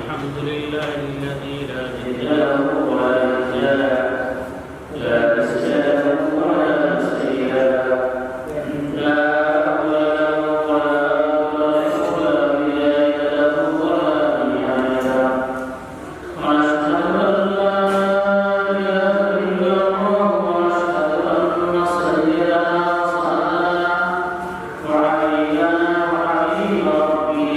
الحمد لله الذي لا ند له ولا ند لا مثل له ولا مثيل له لا أول له ولا آخر ولا بداية له ولا نهاية له ونشهد أن لا إله إلا الله ونشهد أن سيدنا وصلنا وعلينا وحبيب ربنا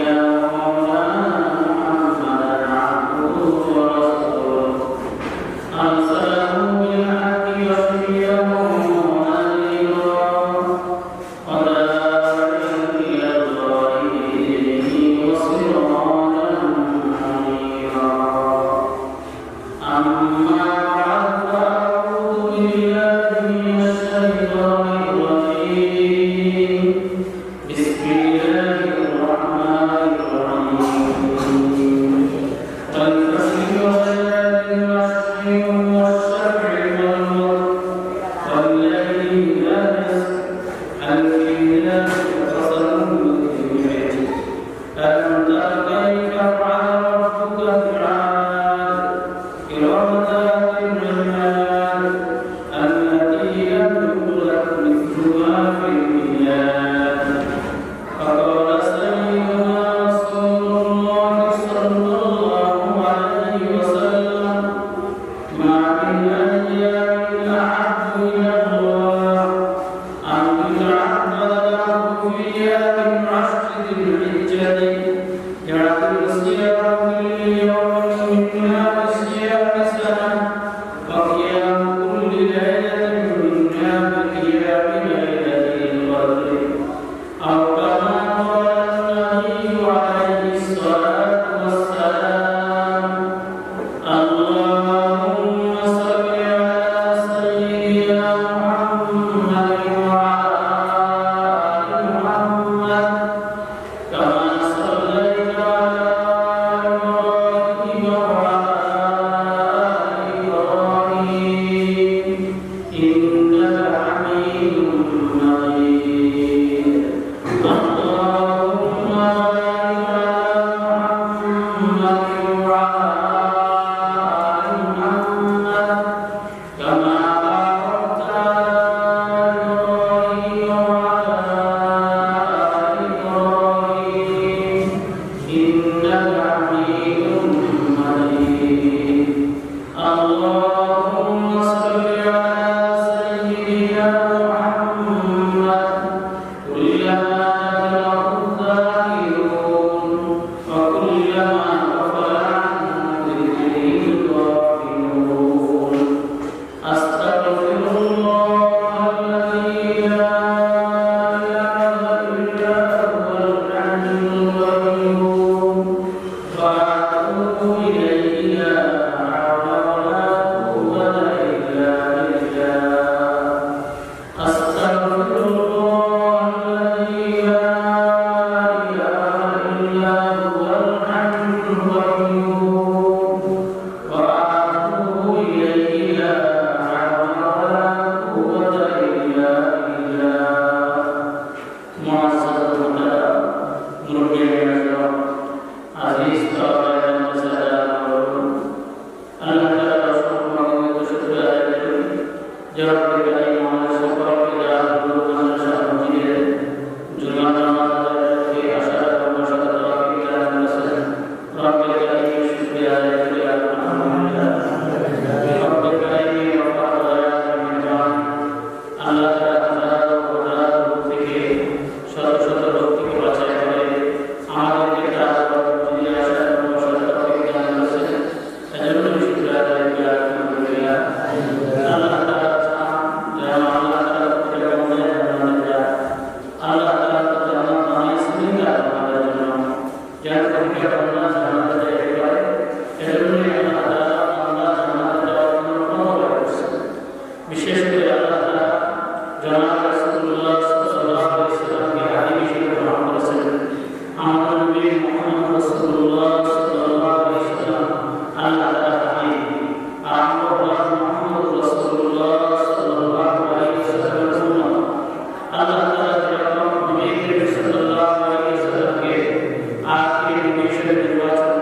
आखिरी निर्वाचन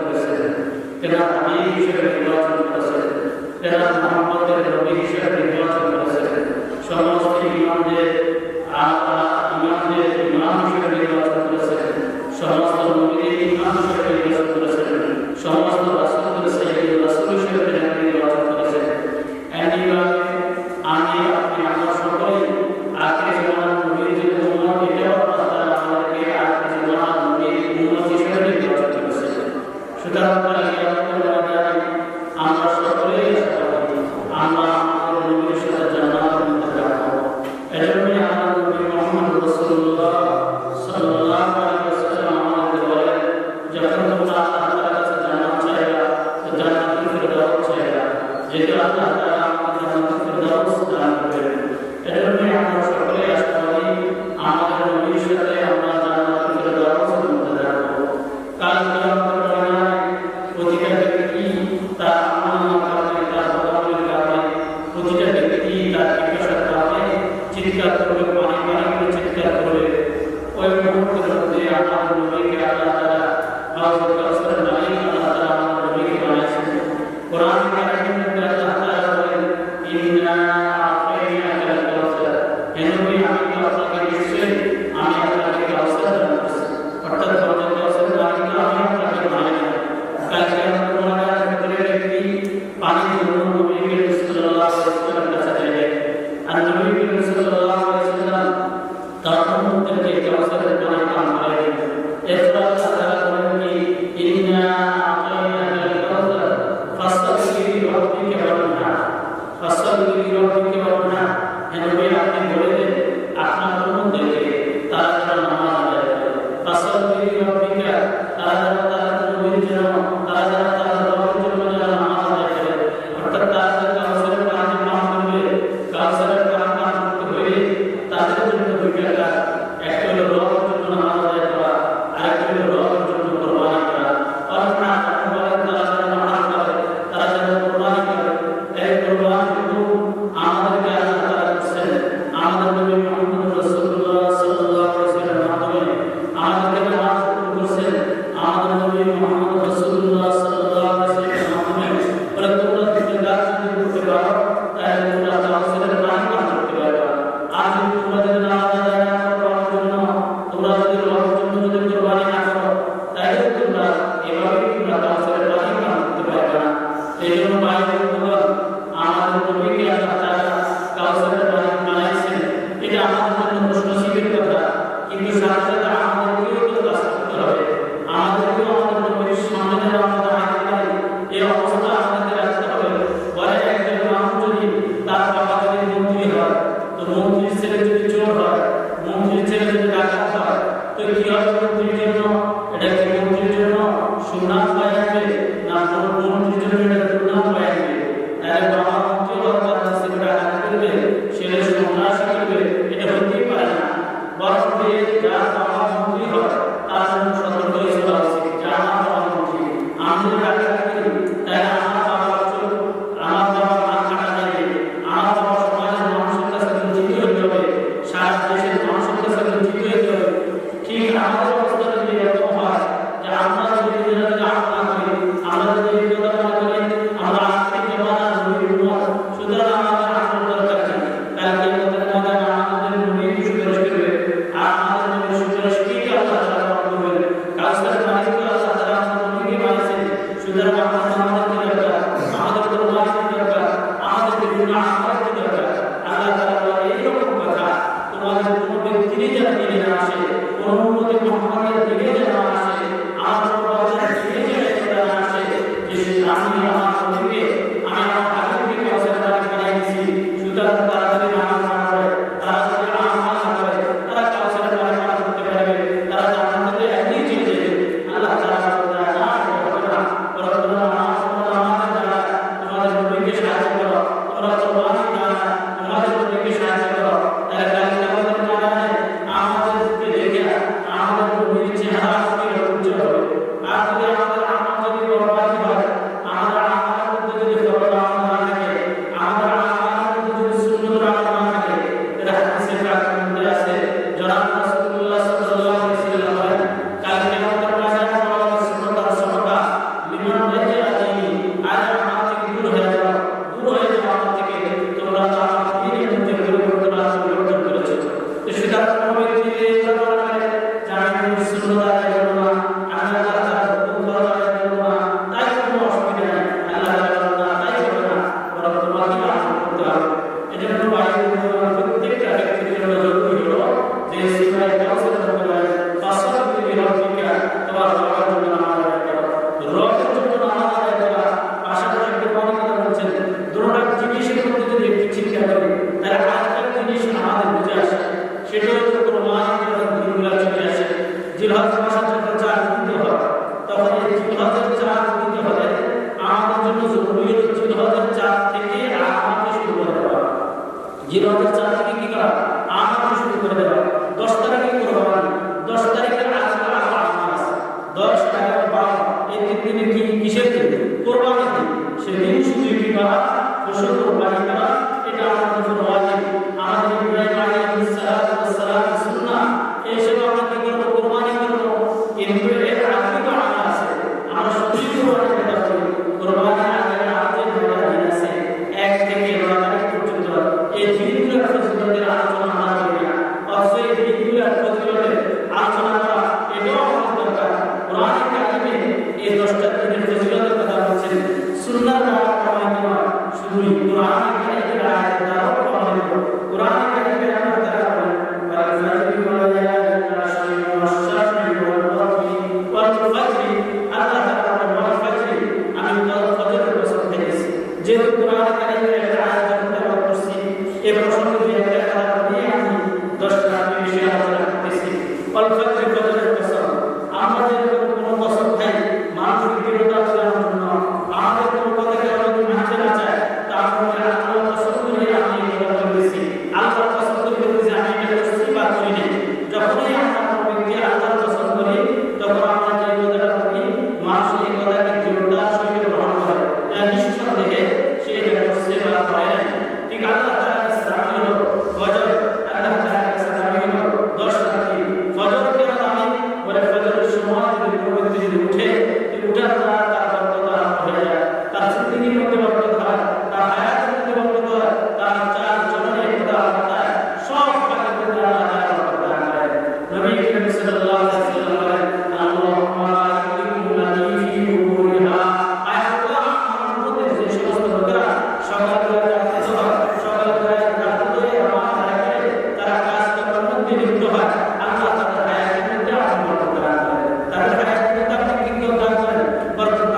এরা হাবিব হিসেবে নির্বাচন করেছেন, এরা মুহাম্মদের নবী হিসেবে নির্বাচন করেছেন, সমস্ত ইমামদের ইমাম হিসেবে নির্বাচন করেছেন, সমস্ত নবীদের ইমাম হিসেবে নির্বাচন করেছেন, সমস্ত রাসূলদের সাইয়্যিদুর রাসূল হিসেবে নির্বাচন করেছেন। এইভাবে আমি আপনি আমরা সকলেই আখির জামানার নবীর যে উম্মত, এটাও আল্লাহ তাআলা আমাদেরকে আখির জামানার নবীর উম্মত হিসেবে নির্বাচন করেছেন। সুতরাং আমরা সকলেই আমরা আমাদের নবীর সাথে জান্নাতের মধ্যে যাবো। এজন্যই আমার নবী মুহাম্মদ রাসূলুল্লাহ সাল্লাল্লাহু আলাইহি ওয়াসাল্লাম আমাদের বলেন, যখন তোমরা আল্লাহ তাআলার কাছে জান্নাত চাইবা, তো জান্নাতুল ফিরদাউস চাইবা, যেটা আল্লাহ তাআলা আমাদের জান্নাতুল ফিরদাউস দান করবেন। এজন্যই আমরা সকলেই আশাবাদী আমাদের নবীর সাথে আমরা জান্নাতুল ফিরদাউসের মধ্যে যাবো। কাল কিয়ামতের ময়দানে প্রতিটা ব্যক্তি তার আমলের কারণে, তার বদামলের কারণে, প্রতিটা ব্যক্তি তার বিকাশের কারণে চিৎকার করবে, পানি পানি করে চিৎকার করবে। ওই মুহূর্তের মধ্যে আমাদের নবীকে আল্লাহ তাআলা হাউজুল কাউসারের মালিক আল্লাহ তাআলা আমাদের নবীকে বানিয়েছেন। কোরআন কারীমের মধ্যে আল্লাহ তাআলা বলেন, ইন্না আতাইনাকাল কাউসার, হে নবী আমি তো আপনাকে নিশ্চয়ই আমি আপনাকে কাউসার দান করেছি, অর্থাৎ হাউজুল কাউসারের মালিক আমি আপনাকে বানিয়েছি। কাল কিয়ামতের ময়দানে প্রতিটা ব্যক্তি পানির জন্য নবী করিম সাল্লাল্লাহু আলাইহি ওয়াসাল্লামের কাছে যাবে, আর নবী করিম সাল্লাল্লাহু আলাইহি ওয়াসাল্লাম তার উম্মতদেরকে কাউসারের পানি পান করাবেন। এরপর আল্লাহ তাআলা বলেন কি, ইন্না আতাইনাকাল কাউসার ফাসতাগফির লিরাব্বিকা ওয়ানহার, ফাসতাগফির লিরাব্বিকা ওয়ানহার, হে নবী আপনি বলে দেন আপনার উম্মতদেরকে তারা যেন নামাজ আদায় করে, ফাসতাগফির লিরাব্বিকা, তারা যেন তাদের নবীর জন্য, তারা যেন তাদের রবের জন্য যেন নামাজ আদায় করে। অর্থাৎ তারা যে কাউসারের পানি পান করবে, কাউসারের পানি পান করতে হলে তাদের জন্য দুইটা কাজ, একটা হলো রবের জন্য নামাজ আদায় করা, আরেকটা হলো রবের জন্য কুরবানি করা। অর্থাৎ বলেন তারা যেন নামাজ করে, তারা যেন কুরবানি করে। এই কুরবানিটুকু আমাদেরকে আল্লাহ তাআলা করছেন আমাদের নবী মুহাম্মদ রাসূলুল্লাহ সাল্লাল্লাহু আলাইহি ওয়াসাল্লামের মাধ্যমে। আমাদেরকে নামাজ করছেন আমাদের নবী মুহাম্মদ রাসূলুল্লাহ সাল্লাল্লাহু আলাইহি ওয়াসাল্লামের মাধ্যমে। বলে তোমরা দুটো কাজ যদি করতে পারো তাহলে তোমরা কাউসারের পানি পান করতে পারবে। আর যদি তোমরা যদি নামাজ আদায় না করো রবের জন্য, তোমরা যদি রবের জন্য যদি কুরবানি না করো, তাহলে তোমরা এভাবেই তোমরা কাউসারের পানি পান করতে পারবে না। এই জন্য আমাদের নবীকে আল্লাহ তাআলা কাউসারের পানি বানাইছেন, এটা আমাদের জন্য খুশনসিবের কথা। কিন্তু সাথে সাথে আমাদেরকেও তো কাজ করতে হবে, আমাদেরকেও আমাদের নবীর সামনে যেন আমরা হাজির পাই, এই অবস্থা আমাদের রাখতে হবে। বলে একজন মানুষ যদি তার বাবা যদি মন্ত্রী হয়, তো মন্ত্রীর ছেলে যদি চোর হয়, মন্ত্রীর ছেলে যদি ডাকাত হয়, তো কি হবে মন্ত্রীর জন্য? এটা কি মন্ত্রীর জন্য সুনাম পায় আসবে? না, মন্ত্রীর জন্য এটা দুর্নাম পায় আসবে। তাহলে বাবা মন্ত্রী হওয়ার পর ছেলে ডাকাত করবে, ছেলে সন্ত্রাসী করবে, এটা হতেই পারে না। বরং যার বাবা মন্ত্রী হয় তার জন্য সতর্ক হয়ে চলা উচিত যে আমার বাবা মন্ত্রী, আমি যদি ডাকাত করি তাহলে আমার বাবার চোখ, আমার বাবার হাত কাটা যাবে, আমার বাবা সমাজের মানুষের কাছে লজ্জিত হতে হবে, সারা দেশের মানুষের কাছে লজ্জিত হতে হবে। ঠিক আমাদের অবস্থা যদি এরকম হয় যে আমরা যদি আমরা করি, আমরা যদি এই কথা মনে করি আমরা আজকে জমানার নবীর উম্মত, সুতরাং আমাদের আসল দরকার কি? কালকে আমাদের ময়দানে আমাদের নবী সুপারিশ করবে, আর আমাদের নবীর সুপারিশ কি আল্লাহ তাআলা করবেন? কাউসারের মালিক আল্লাহ তাআলা আমাদের নবীকে বানিয়েছেন। সুতরাং আমাদের কি দরকার? আমাদের কুরবানি দরকার, আমাদের বিভিন্ন আমল দরকার। আল্লাহ তাআলা বলেন এইরকম কথা তোমাদের কোনো ব্যক্তিরই যেন দিনে না আসে, কোনো উম্মতে মুহাম্মাদের দিনে যেন না আসে, আমার প্রবাদের দিনে যেন না আসে যে আমি আমার নবীকে, আমি আমার হাবিবকে কাউসারের মালিক বানিয়েছি। সুতরাং তারা যদি নামাজ না পড়ে, তারা যদি আমল না করে, তারা কাউসারের মালিক পান করতে পারবে, তারা জান্নাতে একদিন চলে যাবে। আল্লাহ তাআলা বলেন না, হবে না, বরং তোমরা নামাজের দ্বারা তোমাদের নবীকে সাহায্য করো, তোমরা কুরবানির দ্বারা তোমাদের নবীকে সাহায্য করো। তাহলে কাল কিয়ামতের ময়দানে আমাদেরকে দেখে আমাদের পশু কুরবানি করা এটা আমাদের উপর ওয়াজিব। আমাদের ইব্রাহিম আলাইহিস সালাম সুন্নাহ এসব আমরা কি করব? কুরবানি করব। কিন্তু এর আগে তো আমরা আছে, আমরা সত্যি কুরবানি করতে পারি। কুরবানি আগে আগে ধরা দিন আছে 1 থেকে 9 তারিখ পর্যন্ত। এই দিনগুলোর ফজিলতের আলোচনা আমরা করি না, অথচ এই দিনগুলোর ফজিলতের আলোচনা করা এটাও আমাদের দরকার। কোরআন কারিমে এই 10টা দিনের ফজিলতের কথা বলছেন, সুন্নাহ দ্বারা প্রমাণিত নয়, শুধু কোরআন কারিমের আয়াত দ্বারা প্রমাণিত। কোরআন কারিমের আয়াত দ্বারা والفجر وليال عشر والشفع والوتر والفجر আল্লাহ তাআলা والفجر আমি ফজরের কসম খেয়েছি। যেহেতু কোরআন কারিমের একটা আয়াত তেলাওয়াত করছি, এই প্রসঙ্গে দুই একটা কথা নিয়ে আমি 10টা বিষয় আলোচনা করতেছি। والفجر ফজরের কসম, আমরা যদি কোনো কসম খাই মানসিক দৃঢ়তা অর্জনের জন্য, আমাদের কোনো কথাকে যদি মানতে না চায়, তাহলে আল্লাহ কসম করে আমি এই কথা বলেছি, আল্লাহ কসম করে বলেছি আমি এটা করছি বা করি না। যখনই আমরা কোনো ব্যক্তি আল্লাহর কসম করি, তখন আমরা যে কথাটা করি মানুষ এই কথাকে দৃঢ়তার সহিত গ্রহণ করে, নিঃসন্দেহে সে এটা করছে বা করে না। ঠিক আল্লাহ তাআলার ইসলাম হলো ফজর, আল্লাহ তাআলার ইসলাম হলো 10 রাকাত। ফজর কেন দামি? বলে ফজরের সময় যদি প্রবৃত্তি যদি উঠে, উঠার দ্বারা তার বরকত হয়ে যায়, তার জিন্দেগির মধ্যে বরকত হয়, তার হায়াতের মধ্যে বরকত হয়, তার চাল চলনে কথাবার্তা সব কাজের মধ্যে আল্লাহ তাআলা বরকত দান করেন। নবী করিম সাল্লাল্লাহু আলাইহি ওয়াসাল্লাম বলেন, আল্লাহুম্মা বারিক লানা ফি উমুরিহা, আয় আল্লাহ আমাদের যে সমস্ত লোকেরা সকালবেলা জাগতে হয়, সকালবেলা জাগতে হয়, তারা কাজ করার মধ্যে লিপ্ত হয়, আল্লাহ তাদের হায়াতের মধ্যে আপনি বরকত দান করেন, তাদের হায়াতের মধ্যে আপনি কিন্তু দান করেন, বরকত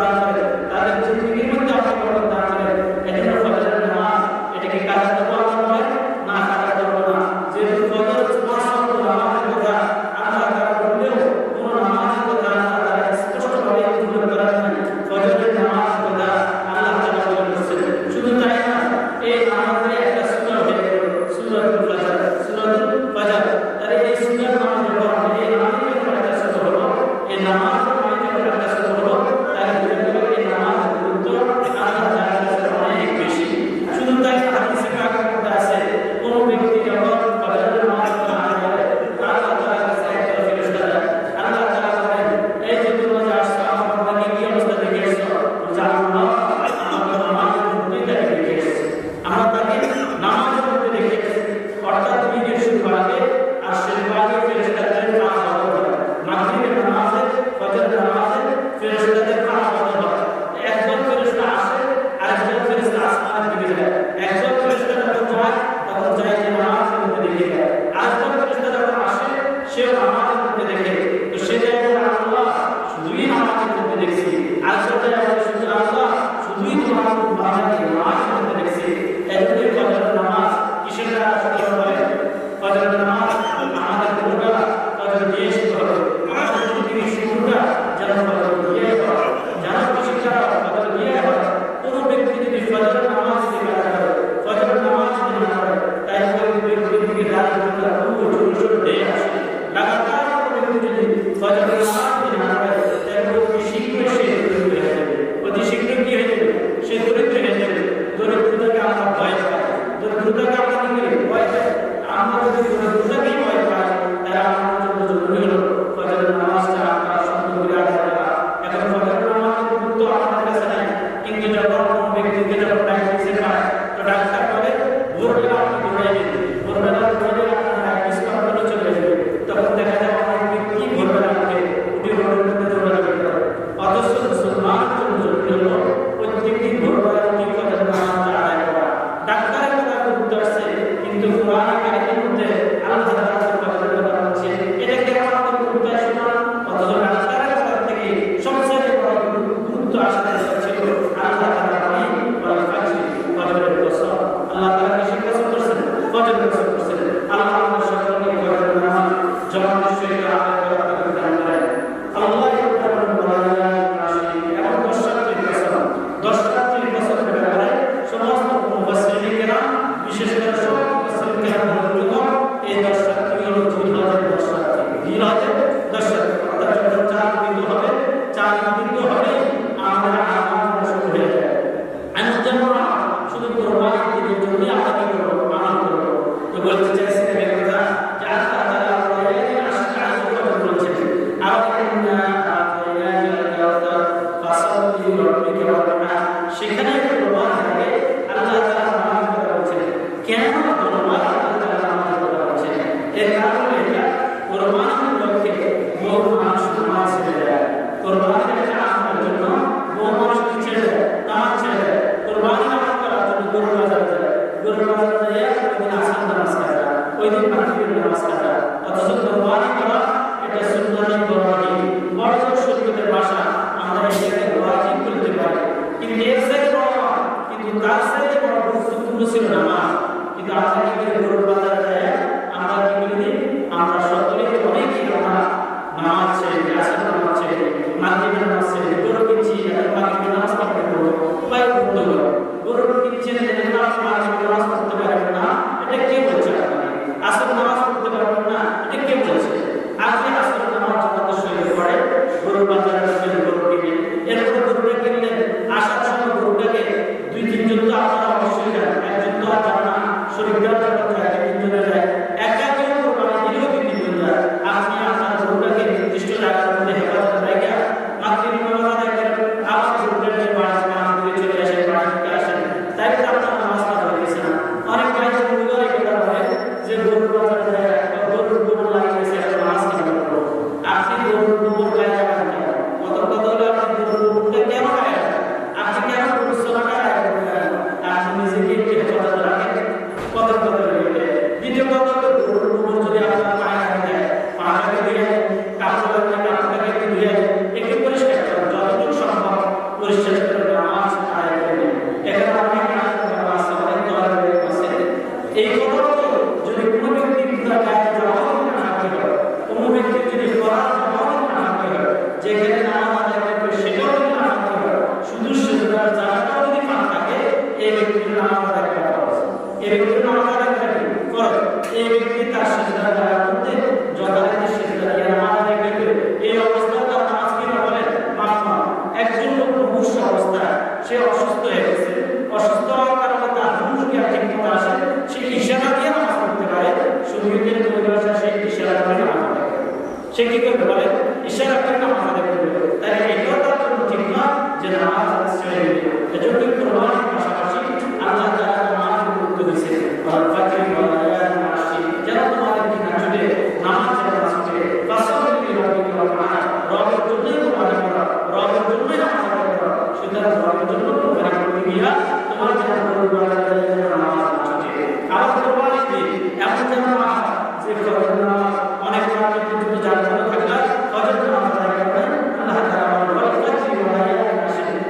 তার সাথে বড় গুরুত্বপূর্ণ ছিল নামাজ। কিন্তু আমরা কি করি, গরুর বাজারে যায় আমরা কি করি, আমরা সকলে অনেকেই আমরা নামাজ ছেড়ে দিই, আসর নামাজ ছেড়ে দিই, মাগরিবের নামাজ ছেড়ে দিই, গরু কিনছি মাগরিবের নামাজ পড়তে পারবো বা করতে পারবো, গরু কিনছি নামাজ মাগরিবের নামাজ পড়তে পারবেন না, এটা কে বলছে? আসর নামাজ পড়তে পারবেন না, এটা কে বলছে? আজকে আসর নামাজ যত শরীরে পড়ে গরুর বাজারে গরু কিনে, এরপরে গরুটা কিনলে আসার সময় গরুটাকে 2-3 জন তো আপনারা অবশ্যই যান, একজন তো আর যান না, শরীরটাও যখন যায় 3 জনে যায়, একা কেউ কোরবানি দিলেও 3 জন যায়। আপনি আপনার গরুটাকে নির্দিষ্ট জায়গার মধ্যে হেফাজতে রেখে মাগরিবের নামাজ আদায় করেন, আবার গরুটাকে বাড়ি চলে আসেন, বাড়ি থেকে আসেন, তাই তো আপনার নামাজটা হয়ে গেছে না। অনেক ভাই পরিবার এটা বলে যে গরুর বাজারে যায় গরুর গোবর লাগিয়েছে একটা মাছ কিনে করবো। আপনি গরুর গোবর গায়ে যাবেন কেন? কত হলে আপনি গরুর গোবরটা কেন গায়ে যাবেন? আপনি কেন পরিশ্রমটা আপনি নিজেকে একটু হেফাজতে রাখেন। কত দ্বিতীয় কথা হলো গরুর গোবর যদি আপনার পায়ে দেয়, পাটাকে দিয়ে কাপড় লাগিয়ে কাপড়টাকে একটু ধুয়ে একটু পরিষ্কার করেন, যতটুকু সম্ভব পরিষ্কার করে নামাজ আদায় করবেন। এখানে অনেক আছে, অনেক দলের আছে। এই কথাগুলো যদি কোনো ব্যক্তি তার গায়ে জমানো না থাকে, কোনো ব্যক্তি যদি ফরজ জমানো না থাকে, যেখানে নামাজ আদায় করবে সেটাও যদি না থাকে, শুধু সেজদার জায়গাটাও যদি না থাকে, এই ব্যক্তির নামাজ আদায় করা ফরজ। এই ব্যক্তির নামাজ আদায় করা ফরজ। এই ব্যক্তি তার সেজদার জায়গার মধ্যে যথারীতি সেজদা দিয়ে নামাজ আদায় করবে। এই অবস্থায় তার নামাজ কি না বলে মাফ না। একজন লোক মুমূর্ষ অবস্থায় সে অসুস্থ হয়ে গেছে, অসুস্থ হওয়ার কারণে তার হুঁশ জ্ঞান ঠিক মতো আসে, সে ইশারা দিয়ে নামাজ পড়তে পারে, শরীরের পরিভাষা সেই ইশারা করে নামাজ আদায় করবে। সে কি করবে বলে? ইশারা করে নামাজ আদায় করবে। তাই এটাও তার জন্য ঠিক না যে নামাজ ছেড়ে দিবে। এজন্য কোরবানির পাশাপাশি আল্লাহ তাআলা নামাজের গুরুত্ব দিয়েছে, যেন তোমাদের কিনা চলে নামাজ যেন আসবে, বাস্তবে রবের জন্যই কোরবানি করা, রবের জন্যই নামাজ আদায় করা। সুতরাং রবের জন্য কোরবানি করতে গিয়া তোমার যেন নামাজ আসছে। আবার কোরবানি দিন এমন যেন না যে অনেক পর্যন্ত জাগ্রত থাকলে ফজর নামাজ আদায় করবেন, আল্লাহ তাআলা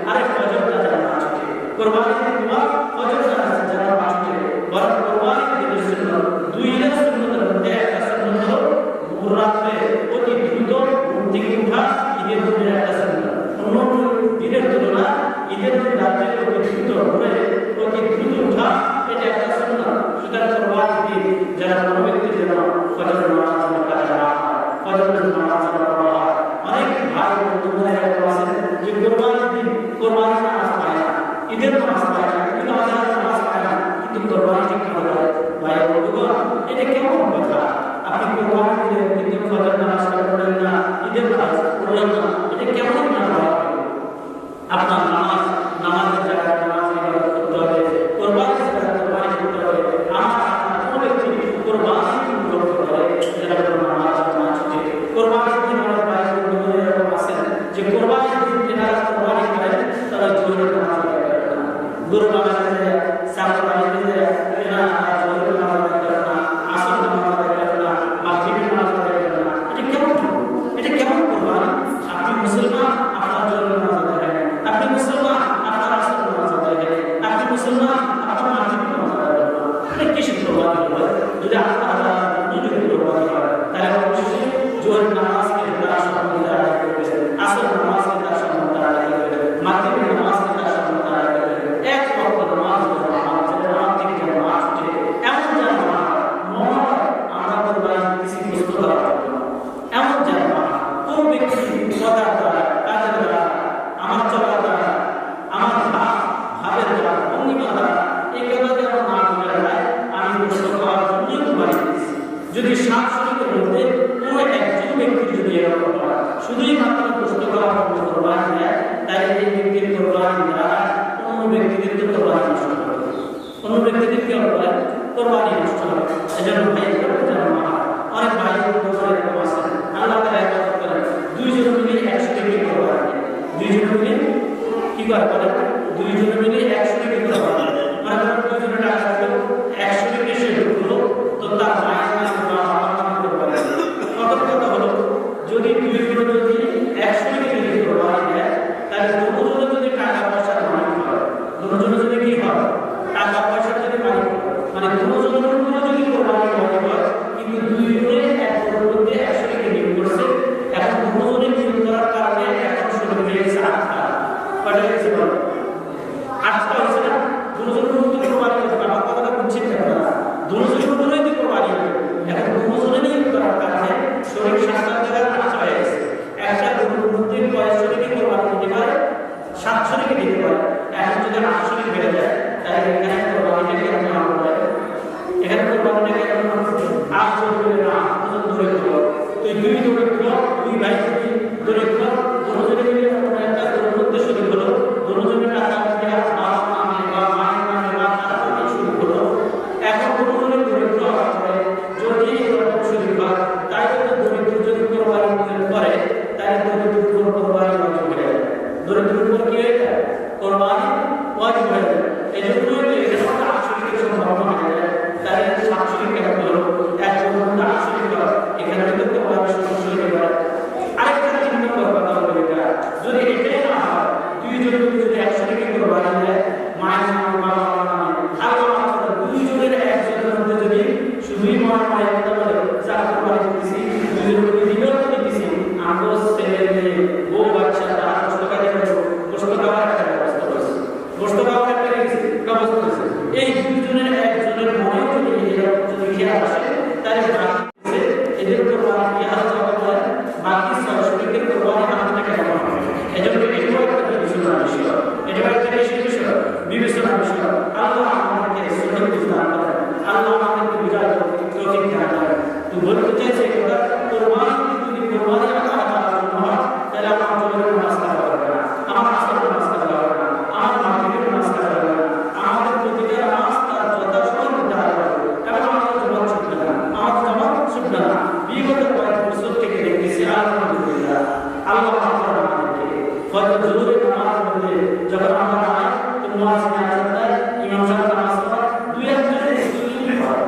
আরেক ফজরটা যেন আসছে। কোরবানি তোমার ফজর নামাজ যেন আসছে, বরং কোরবানি দিনের জন্য 2 সুন্নতের মধ্যে একটা সুন্নত হলো ভোর রাতে অতি দ্রুত ঘুম থেকে ওঠা, ঈদের দিনের একটা সুন্নত। অন্য দিনের তুলনা ঈদের দিন রাতে অতি দ্রুত ঘুরে অতি দ্রুত ওঠা, এটা একটা সুন্নত। সুতরাং কোরবানি দিন যারা কোনো ব্যক্তি যেন ফজর নামাজ কাজা না হয়, ফজর নামাজ পড়া হয়। অনেক ভাই বন্ধুরা এরকম আছেন যে কোরবানির দিন কোরবানি নামাজ পায় না, ঈদের নামাজ পায় না, কিন্তু আল্লাহর নামাজ পায় না, কিন্তু কোরবানি ঠিক করে ভাই বন্ধুগণ, এটা কেমন কথা? আপনি কোরবানি দিলেন কিন্তু ফজর নামাজ পড়লেন না, ঈদের নামাজ পড়লেন না, এটা কেমন না? আপনার নামাজের জায়গায় নামাজ ইবাদত করতে হবে, কোরবানির জায়গায় কোরবানি করতে হবে। আমার কোনো ব্যক্তি কোরবানি করতে পারে যারা নামাজ ছুটে কোরবানির দিন আমার ভাই বন্ধুরা এরকম আছেন যে কোরবানির দিন যারা কোরবানি করেন তারা জোহরের নামাজ আদায় করেন না, গরু বানাতে যায়, ছাগল বানাতে যায়, এরা জোহরের নামাজ আদায় করেন না, আসর নামাজ আদায় করেন না, মাগরিবের নামাজ আদায় করেন না। এটা কেমন কোরবানি? আপনি মুসলমান, আপনার জোহরের নামাজ আদায় করেন, আপনি মুসলমান, আপনার আসর নামাজ আদায় করেন, আপনি মুসলমান, আপনার মাগরিবের নামাজ আদায় করেন। এটা কিসের কোরবানি হবে? যদি আপনারা যদি কোরবানি হয় তাহলে অবশ্যই জোহরের নামাজকে তার সম্বন্ধে আদায় করবে, আসর নামাজকে তার সম্বন্ধে আদায় করবে, মাগরিবের নামাজকে তার সম্বন্ধে আদায় করবে। এক ওয়াক্ত নামাজ আমার থেকে যেন নামাজ উঠে এমন যেন মনে হয় আমরা কোরবানি কিছু প্রস্তুত করা হবে না, এমন যেন কোন ব্যক্তি কথার দ্বারা, কাজের দ্বারা, আমার চলার দ্বারা, আমার ভাবের দ্বারা, ভঙ্গিমার দ্বারা এই কথা যেন না বলে যায় আমি প্রস্তুত করার জন্যই কোরবানি দিয়েছি। যদি সাত শরীরের মধ্যে কোনো একজন ব্যক্তির যদি এরকম হয় শুধুই মাত্র প্রস্তুত করার জন্য কোরবানি দেয়, তাই এই ব্যক্তির কোরবানি দ্বারা অন্য ব্যক্তিদের কোরবানি নষ্ট হবে, অন্য ব্যক্তিদের কি হবে? কোরবানি নষ্ট হবে। এজন্য ভাই অনেক ভাই এরকম আছে, আল্লাহ তাআলা ইবাদত করেন, 2 জন মিলে 100 টাকা কোরবানি দেয়, 2 জন মিলে কি করে বলেন? 2 জন মিলে 100 টাকা কোরবানি দেয়। মানে ধরুন 2 জনের টাকা থাকলো 100 টাকা সে হলো, তো তার মায়ের নাম কোরবানি দেয়। কত কথা হলো? যদি 2 জন যদি 100 টাকা কোরবানি দেয় তাহলে 2 জন যদি টাকা পয়সা মালিক হয়, 2 জন যদি কি হয় কয়টা হয়েছে বলো? 8টা হয়েছে না? দুজনের মধ্যে কোরবানি করতে পারবে। আমার কথাটা বুঝছেন কেন? দুজনের মধ্যেই তো কোরবানি হবে। এখন দুজনেরই করার কারণে শরীর স্বাস্থ্যের জায়গায় 8টা হয়ে গেছে। একটা গরুর মধ্যে কয় শরীরকে কোরবানি দিতে পারে? 7 শরীরকে দিতে পারে। এখন যদি 8 শরীর বেড়ে যায় তাহলে এখানে কোরবানিটা কেন নেওয়া হবে? এখানে কোরবানিটা কেন নেওয়া হবে? 8 শরীর না, ধরে দিল। তুই 2 ধরে দিল, 2 ভাই ধরে দিল, দুজনে মিলে একটা গরুর মধ্যে শরীর হলো, দুজনের টাকা দিয়ে বাপ নামে বা মায়ের নামে বা তার নামে শুরু হলো। এখন দুজনে দরিদ্র হওয়ার পরে যদি এরকম শরীর হয় তাই তো দরিদ্র যদি কোরবানি করে তাই দরিদ্র উপর কোরবানি ওয়াজিব হয়ে যায়। দরিদ্র উপর কি হয়ে যায়? কোরবানি ওয়াজিব হয়ে যায়। এই জন্যই তো এখানে 8 শরীরের সম্ভাবনা হয়ে যায়। তাই 7 শরীর কেন হলো? এক জন্য 8 শরীর হয়, এখানে তো কোরবানি 7 শরীর হয়। আরেকটা চিন্তা করার কথা হলো এটা, যদি এটাই না হয়, 2 জনের যদি 1 শরীরকে কোরবানি দেয়, মায়ের নামে বা বাবার নামে, আল্লাহ 2 জনের 1 জনের মধ্যে যদি শুধুই মায়ের কথা বলে যা কোরবানি দিতেছি, 2 জনের দিলেও তো দিতেছি, আমরা ছেলে মেয়ে বউ বাচ্চা তারা কষ্ট কাজে কষ্ট খাওয়ার একটা ব্যবস্থা করেছে, কষ্ট খাওয়ার একটা ব্যবস্থা করেছে। এই 2 জনের 1 জনের মনেও যদি এরকম যদি খেয়াল আসে তাহলে বাকি এদের কোরবানি কি হাল যাবে না, বাকি 6 শরীরের কোরবানি হালটা কেন হবে? এজন্য এটাও একটা বিবেচনার বিষয়, এটাও একটা বিবেচনার বিষয়। আল্লাহ আমাদেরকে সঠিক বুঝদান করেন, আল্লাহ আমাদেরকে বুঝার তৌফিক দান করেন। তো বলতে চাইছে এটা কোরবানি যদি কোরবানি আল্লাহর জন্য হয় তাহলে আমার জমির নামাজ কাজা হবে না, আমার রাস্তার নামাজ কাজা হবে না, আমার মাটির নামাজ কাজা হবে না, আমাদের প্রতিটা নামাজ তার যথাসময় করতে হবে এবং আমাদের জবাব ছুটবে না, আমাদের জবাব ছুটবে না। বিগত কয়েক বছর থেকে দেখতেছি আলহামদুলিল্লাহ আল্লাহ আমাদেরকে হয়তো জরুরি নামাজের মধ্যে যখন আমরা নামাজ তো মুয়াজ্জিন আযান দেয়, ইমাম সাহেব নামাজ পড়ায়, 2-1 জনের হয়,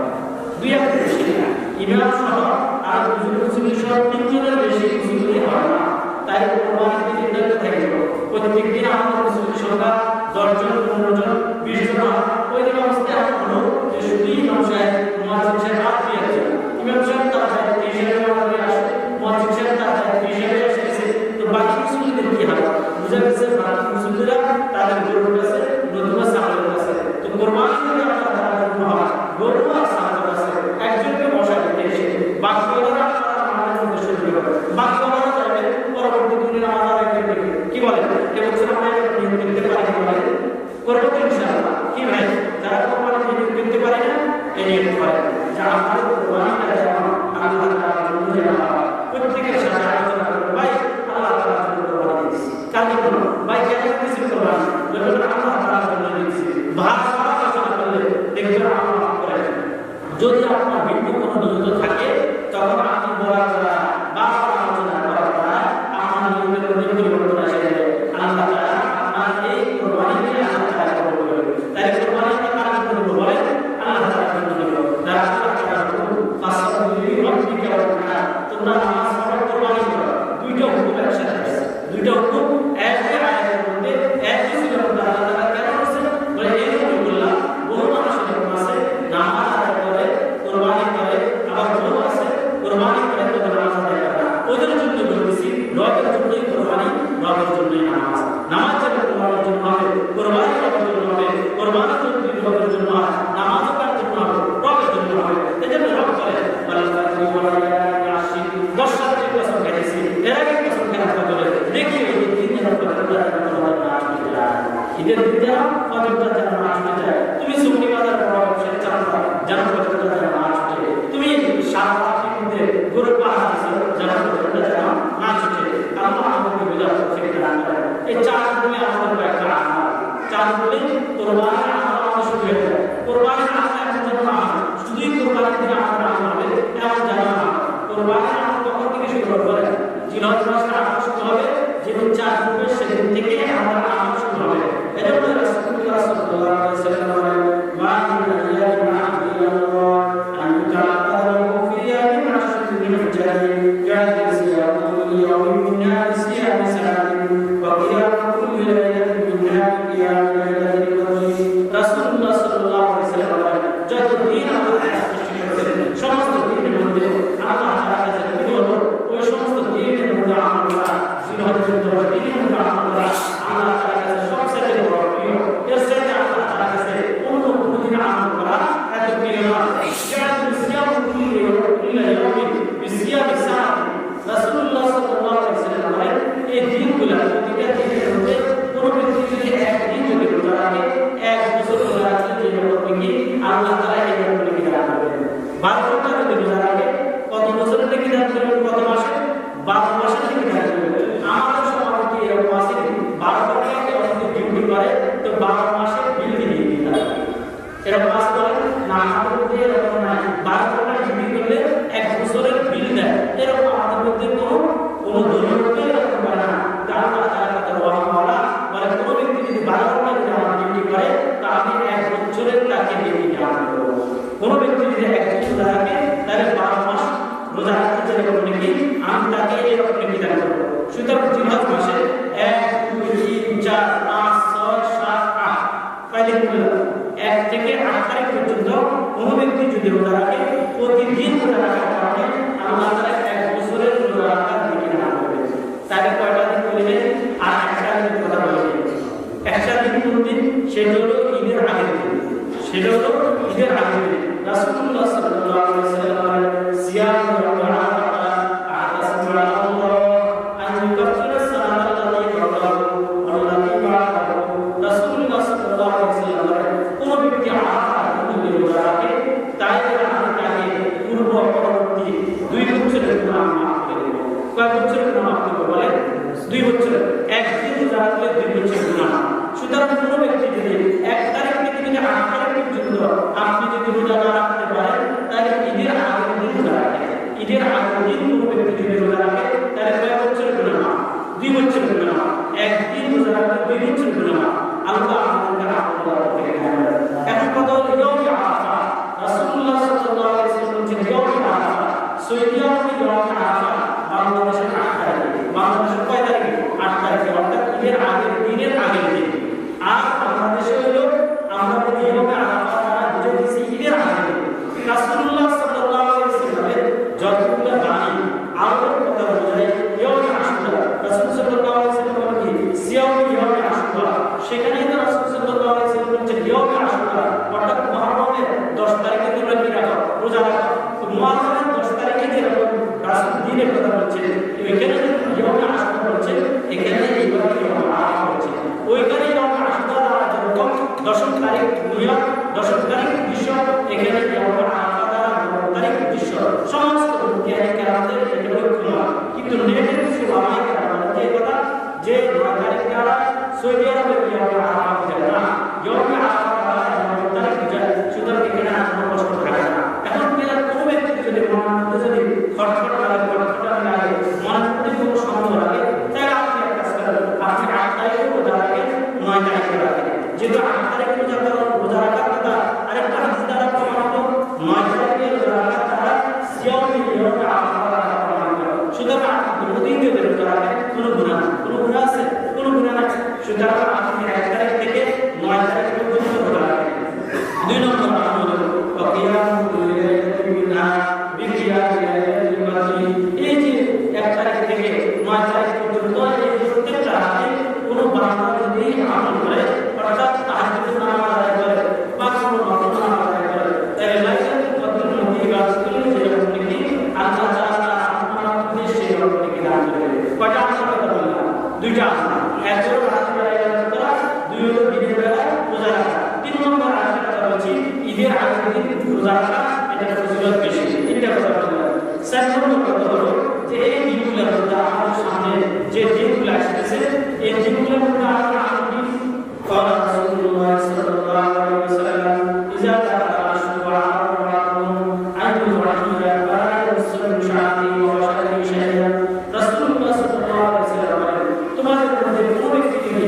2-1 বেশি না, ইমাম সহ আর 2 জন মুসল্লি সহ 3 জনের বেশি মুসল্লি হয় না। তাই কোরবানিতে নির্ধারিত থাকে প্রত্যেক দিন আমাদের মুসল্লি সংখ্যা 10 জন, 15 জন, 20 জন হয়। ওই দিন অবস্থায় এমন হলো যে শুধু ইমাম সাহেব মুয়াজ্জিন সাহেব আর 2 জন, ইমাম সাহেব তার দায়িত্ব হিসেবে আমাদের আসে, মুয়াজ্জিন সাহেব তার দায়িত্ব হিসেবে এসেছে। তো বাকি মুসল্লিদের কি হবে? বুঝা গেছে বাকি মুসল্লিরা তাদের গরুর কাছে নতুবা ছাগলের কাছে। তো কোরবানি যদি আমরা তাদের হয় গরু আর ছাগলের কাছে একজনকে বসা দিতে এসে বাকি ওরা আমাদের মধ্যে শুরু হবে, বাকি ওরা চাইবে পরবর্তী দিনে আমাদের কি বলে কেউ হচ্ছে আমরা নিয়োগ করতে পারি বলে করবো তো ইনশাআল্লাহ। কি ভাই যারা কোরবানি নিয়োগ করতে পারে না এই নিয়োগ করে যা আমাদের কোরবানিটা যেমন আল্লাহ তাআলার জন্য যেমন প্রত্যেকের সাথে আলোচনা করবে, ভাই আল্লাহ তাআলার জন্য কোরবানি দিয়েছি, কাজে করুন ভাই কেন দিয়েছি কোরবানি, যখন আল্লাহ তাআলার জন্য দিয়েছি ভাগ আলোচনা করলে দেখবেন আল্লাহ করে। যদি আপনার ভিন্ন কোনো নিয়ত থাকে তখন আপনি বলা বা আলোচনা করার দ্বারা আপনার নিয়তের মধ্যে পরিবর্তন আসে যাবে। আল্লাহ তাআলা আপনার এই কোরবানিকে আল্লাহ তাআলা কবুল করবেন। তাই কোরবানিটা কার জন্য বলেন? আল্লাহ তাআলার জন্য। যারা আল্লাহ তাআলার হুকুম ফাসাদুলি রাব্বিকা ওয়া তোমরা নামাজ পড়ো, কোরবানি করো, 2টা হুকুম একসাথে আছে, 2টা হুকুম একই আয়াতের মধ্যে একই সূরার মধ্যে আল্লাহ তাআলা কেন বলেছেন? বলে এই জন্য বললাম বহু মানুষের এরকম আছে নামাজ আদায় করে কোরবানি করে, আবার বহু আছে কোরবানি করে তো নামাজ আদায় করে না। ওদের জন্য বলতেছি রবের জন্যই কোরবানি, রবের জন্যই নামাজ। নামাজ যাবে কোরবানির জন্য হবে, কোরবানি রবের জন্য হবে, কোরবানি যদি রবের জন্য হয় নামাজও কার জন্য হবে? রবের জন্য হবে। এজন্য রব করে আসি 10 রাতের কসম খেয়েছি, এর আগে কসম খেয়ে বলে দেখি এই 3 দিনের পর ঈদের দিন যারা ফজরটা যেন না ছুটে যায়, তুমি সুন্নি বাজার বড় ব্যবসায়ী চালাবা যেন ফজরটা যেন না ছুটে, তুমি সারা রাতের মধ্যে গরুর পাহাড় আছে যেন ফজরটা যেন না ছুটে। আল্লাহ আমাদেরকে বোঝার তৌফিক দান করেন। এই 4 গুণে আমাদের কয়েকটা আমল, 4 গুণে কোরবানির আমল আমাদের শুরু হয়ে যায়। কোরবানির আমল এখন যেন না হয় শুধুই কোরবানির দিনে আমাদের আমল হবে এমন যেন না। কোরবানির আমল কখন থেকে শুরু হবে? জিলহজ মাসের আমল শুরু হবে, যেদিন 4 হবে সেদিন থেকে আমাদের আমল শুরু হবে। এজন্য রাসূলুল্লাহ সাল্লাল্লাহু আলাইহি ওয়াসাল্লাম বলেন, মা মিন আইয়ামিন আহদিল্লাহ 12 ঘন্টা যদি রোজা রাখে কত বছরের থেকে দান করবে, কত মাসে? 12 মাসের থেকে দান করবে। আমাদের সমাজে এরকম আছে 12 ঘন্টা অনেকে ডিউটি করে, তো 12 মাসের বিল দিয়ে দিতে এরকম কাজ করে না। আমাদের মধ্যে এরকম নাই, 12 ঘন্টা ডিউটি করলে 1 বছরের বিল দেয়, এরকম আমাদের মধ্যে কোনো ধর্মকে এরকম করে না। যারা রহমাওয়ালা বলে কোনো ব্যক্তি যদি 12 ঘন্টা যদি আমার ডিউটি করে তাহলে 1 বছরের তাকে ডিউটি দেওয়া হবে। কোনো ব্যক্তি যদি 1 বছর রোজা রাখে তাহলে 12 মাস রোজা রাখতে যেরকম নাকি আমি তাকে এরকম নাকি দান করবো। সুতরাং জিলহজ মাসে 1 2 3 4 5 6 7 8 কয়দিন হলো? 1 থেকে 8 তারিখ পর্যন্ত কোনো ব্যক্তি যদি রোজা রাখে প্রতিদিন রোজা রাখার কারণে আল্লাহ তাআলা 1 বছরের রোজা রাখার দিকে না করবে। তাকে কয়টা দিন বললেন? আর একটা দিন কথা বললেন। একটা দিন কোন দিন? সেটা হলো ঈদের আগের দিন। সেটা হলো ঈদের আগের দিন। রাসূলুল্লাহ সাল্লাল্লাহু আলাইহি ওয়াসাল্লাম সিয়াম রমাদান আতাসমু আল্লাহ আন ইউকাফিরা সালাতাল্লাহি ফারদাহু আল্লাহি বা'দাহু। রাসূলুল্লাহ সাল্লাল্লাহু আলাইহি ওয়াসাল্লাম কোন ব্যক্তি আরাফাত দিনে রোজা রাখে তাহলে আমি তাকে পূর্ব পরবর্তী 2 বছরের গুনাহ মাফ করে দেব। কয় বছরের গুনাহ মাফ করব বলেন? 2 বছর। একদিন রোজা রাখলে 2 বছর গুনাহ। সুতরাং কোনো ব্যক্তি যদি 1 তারিখ থেকে যদি 8 তারিখ পর্যন্ত আপনি যদি রোজা না রাখতে পারেন তাহলে ঈদের আগের দিন রোজা রাখেন। ঈদের আগের দিন কোনো ব্যক্তি যদি রোজা রাখে তাহলে কয় বছরের গুনাহ? 2 বছরের গুনাহ। একদিন রোজা রাখলে 2 বছরের গুনাহ। আল্লাহ আমাদেরকে আল্লাহ থেকে নেয়। এখন কথা হলো ইয়ৌম আরাফা। রাসূলুল্লাহ সাল্লাল্লাহু আলাইহি ওয়াসাল্লাম যে ইয়ৌম আরাফা, সৈয়দিয়াম ইয়ৌম আরাফা বাংলাদেশের 8 তারিখে, বাংলাদেশের কয় তারিখে? 8 তারিখে, অর্থাৎ ঈদের আগের দিনের আগের দিন। আর বাংলাদেশে হলো আমরা বলি ইয়ৌম আরাফা দ্বারা বুঝে দিচ্ছি ঈদের আগের দিন। রাসূলুল্লাহ সাল্লাল্লাহু আলাইহি ওয়াসাল্লামের যতগুলো বাণী আরবের কথা বোঝায় ইয়ৌম আশুরা। রাসূল সাল্লাল্লাহু আলাইহি ওয়াসাল্লাম বলেন কি সিয়াম ইয়ৌম আশুরা, সেখানেই তো রাসূল সাল্লাল্লাহু আলাইহি ওয়াসাল্লাম বলেন ইয়ৌম আশুরা অর্থাৎ মুহররমের 10 তারিখে তোমরা কি রাখো? রোজা রাখো। তো মুহররমের 10 তারিখে যেরকম রাসূল দিনের কথা বলছেন, এখানে ইয়ৌম আশুরা বলছেন, এখানে এইভাবে ইয়ৌম আরাফা বলছেন। ওইখানে ইয়ৌম আশুরা দ্বারা যেরকম 10 তারিখ দুনিয়া, 10 তারিখ বিশ্ব, এখানে ইয়ৌম আরাফা দ্বারা 9 তারিখ বিশ্ব। সমস্ত কেরামতের এগুলো খোলা, কিন্তু নেটের কিছু আমায় কেরামত এই কথা যে 9 তারিখ দ্বারা সৌদি আরবে ইয়ৌম আরাফা বোঝায় না, ইয়ৌম আরাফা দ্বারা 9 তারিখ বোঝায়। সুতরাং এখানে আর কোনো কষ্ট থাকে না। এখন কোনো ব্যক্তি যদি মনের মধ্যে যদি খটখট লাগে, মনের মধ্যে কোনো সন্দেহ লাগে, তাহলে আপনি এক কাজ করেন, আপনি 8 তারিখে রোজা রাখেন, 9 তারিখে রাখেন। যেহেতু 8 তারিখে রোজা রাখার কথা আরেকটা হাদিস দ্বারা প্রমাণিত, 9 তারিখে রোজা রাখার দ্বারা সিয়াম ইয়ৌম আরাফা দ্বারা প্রমাণিত। সুতরাং আপনি দুদিন যদি রোজা রাখেন কোনো গুনাহ আছে? কোনো গুনাহ নাই। সুতরাং আপনি 1 তারিখ থেকে 9 তারিখ পর্যন্ত রোজা রাখেন। 2 নম্বর আমল হলো এই যে 1 তারিখ থেকে 9 তারিখ পর্যন্ত এই প্রত্যেকটা রাতে কোনো বান্দা যদি আমল করে, অর্থাৎ তাহাজ্জুদ নামাজ আদায় করে বা কোনো নফল নামাজ আদায় করে, তাহলে লাইলাতুল কদরের মধ্যে ইবাদত করলে যেরকম নাকি আল্লাহ তাআলা আপনার উদ্দেশ্যে এরকম নাকি দান করবে। কয়টা আমল কথা বললাম? 2টা আমল। এক হলো রাতের বেলায় ইবাদত করা, 2 হলো দিনের বেলায় রোজা রাখা। 3 নম্বর আরেকটা কথা বলছি, ঈদের আগের দিন রোজা রাখা, এটা ফজিলত বেশি। এটা কথা বললাম। 4 নম্বর কথা হলো যে এই দিনগুলো আমাদের সামনে যে দিনগুলো আসতেছে, এই দিনগুলোর মধ্যে আমরা আমল قال رسول الله صلى الله عليه وسلم إذا دخل الشهر وعرفهم أن يرحي فلا يصل شعبي وشهري شيئا। رسول الله صلى الله عليه وسلم তোমাদের মধ্যে কোনো ব্যক্তি যদি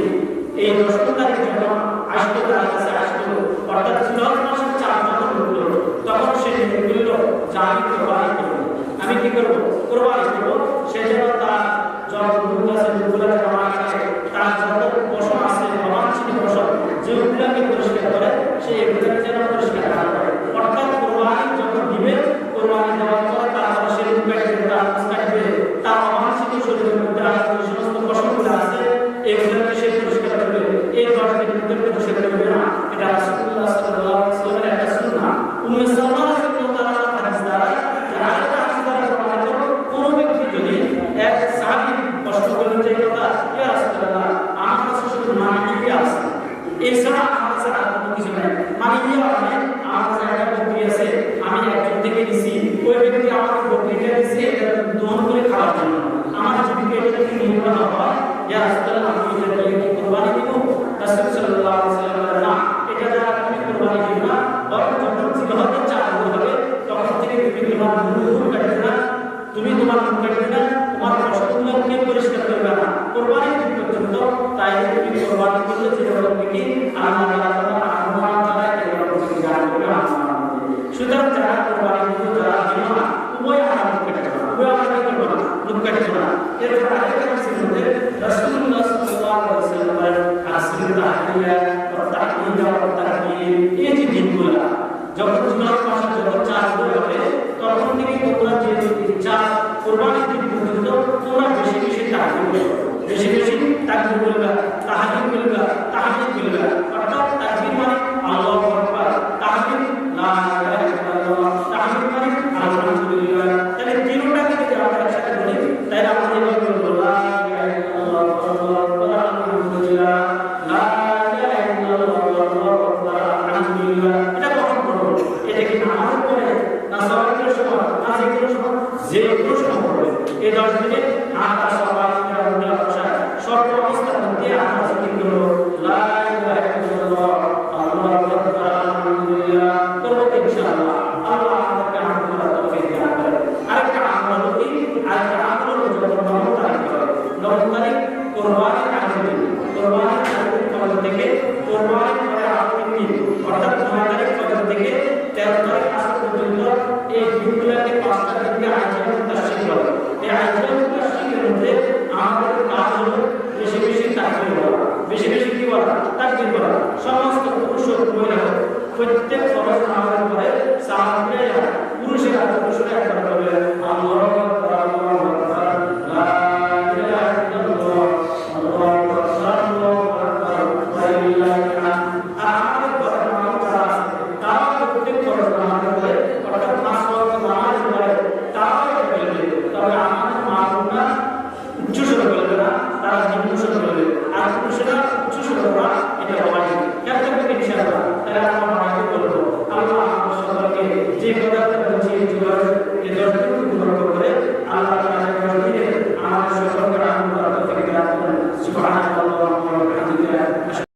এই 10 তারিখ যখন আসতো, তার কাছে আসতো, অর্থাৎ জিলহজ মাসের 4 যখন ঢুকলো, তখন সে বলল যে আমি কোরবানি করব। আমি কি করব? কোরবানি করব। সেজন্য তার যত দুধ আছে, দুধগুলোকে জমা রাখে, তার যত পশম আছে, অবাঞ্ছিত পশম, যেগুলোকে পরিষ্কার করে, সে এগুলোকে যেন পরিষ্কার না করে। অর্থাৎ কোরবানি যখন দিবে, কোরবানি দেওয়ার পর তারপর সে কাটবে, তার অবাঞ্ছিত শরীরের মধ্যে যে সমস্ত পশমগুলো আছে, এগুলোকে সে পরিষ্কার করবে। এই 10 দিনের মধ্যে সে করবে না। এটা রাসূলুল্লাহ সাল্লাল্লাহু আলাইহি ওয়াসাল্লামের একটা সুন্নাহ। উম্মে সালমা রাদিয়াল্লাহু তাআলা হাদিস দ্বারা আরেকটা হাদিস দ্বারা প্রমাণিত, কোন ব্যক্তি যদি এক সাহাবী কষ্ট করে যে কথা, ইয়া রাসূলুল্লাহ আমার কাছে শুধু মানিয়ে আছে, এছাড়া আমার কাছে আর কোনো কিছু নেই। মানিয়ে মানে আমার কাছে একটা বকরি আছে, আমি একজন থেকে আল্লাহ তাআলা আহ্বান জানায় এরকম গান করে আহ্বান করে। সুতরাং যারা কোরবানি দিবে যারা দিবে না উভয় আহ্বান করতে পারে, উভয় আহ্বান করবে না, লোক কাটবে না। এরপর আরেকটা হাদিসের মধ্যে রাসূলুল্লাহ সাল্লাল্লাহু আলাইহি ওয়াসাল্লামের আসরিত তাহলিয়া ও তাহলিয়া ও তাহলিল এই যে দিনগুলো যখন জিলহজ মাসে যখন চাঁদ উদয় হবে তখন থেকে তোমরা যে চাঁদ কোরবানির দিন পর্যন্ত তোমরা বেশি বেশি তাহলিল করবে, বেশি বেশি তাকবীর বলবে, তাহলিল বলবে, তাহমিদ বলবে। অর্থাৎ তাকবীর মানে আল্লাহু আকবার, তাহমিদ লা ইলাহা ইল্লাল্লাহ, তাহমিদ মানে আলহামদুলিল্লাহ। তাহলে তিনটাকে যদি আমরা একসাথে বলি তাহলে আমরা এভাবে বলবো লা ইলাহা ইল্লাল্লাহ, আল্লাহু আকবার, আলহামদুলিল্লাহ, লা ইলাহা ইল্লাল্লাহ, আল্লাহু আকবার, আলহামদুলিল্লাহ। এটা কখন করব? এটা কি নামাজ পড়ে না সালাতের সময় না জিকিরের সময়? যে কোনো সময় পড়বে। এই 10 মিনিট আমরা সবাই আমরা সর্ব অবস্থার মধ্যে আমরা জিকির করব লা ইলাহা ইল্লাল্লাহ, আল্লাহু আকবার, আলহামদুলিল্লাহ করব ইনশাআল্লাহ। আল্লাহ আমাদেরকে আমল করার তৌফিক দান করেন। আরেকটা আমল কি? আরেকটা আমল হলো যখন 9 তারিখ হবে, 9 তারিখ কোরবানির আগের দিন, কোরবানির আগের ফজর থেকে কোরবানির পরে আগের দিন অর্থাৎ 9 তারিখ ফজর থেকে 13 তারিখ আসর পর্যন্ত এই দিনগুলোকে 5টা দিকে আয়োজন তাশরীক করে। এই আয়োজন তাশরীকের মধ্যে আমাদের কাজ হলো বেশি বেশি তাকবীর বলা, বেশি বেশি কি বলা? তাকবীর বলা। সমস্ত পুরুষ ও মহিলা প্রত্যেক ফরজ নামাজের পরে সালাত ফিরাইয়া পুরুষেরা একবার বলবে আল্লাহু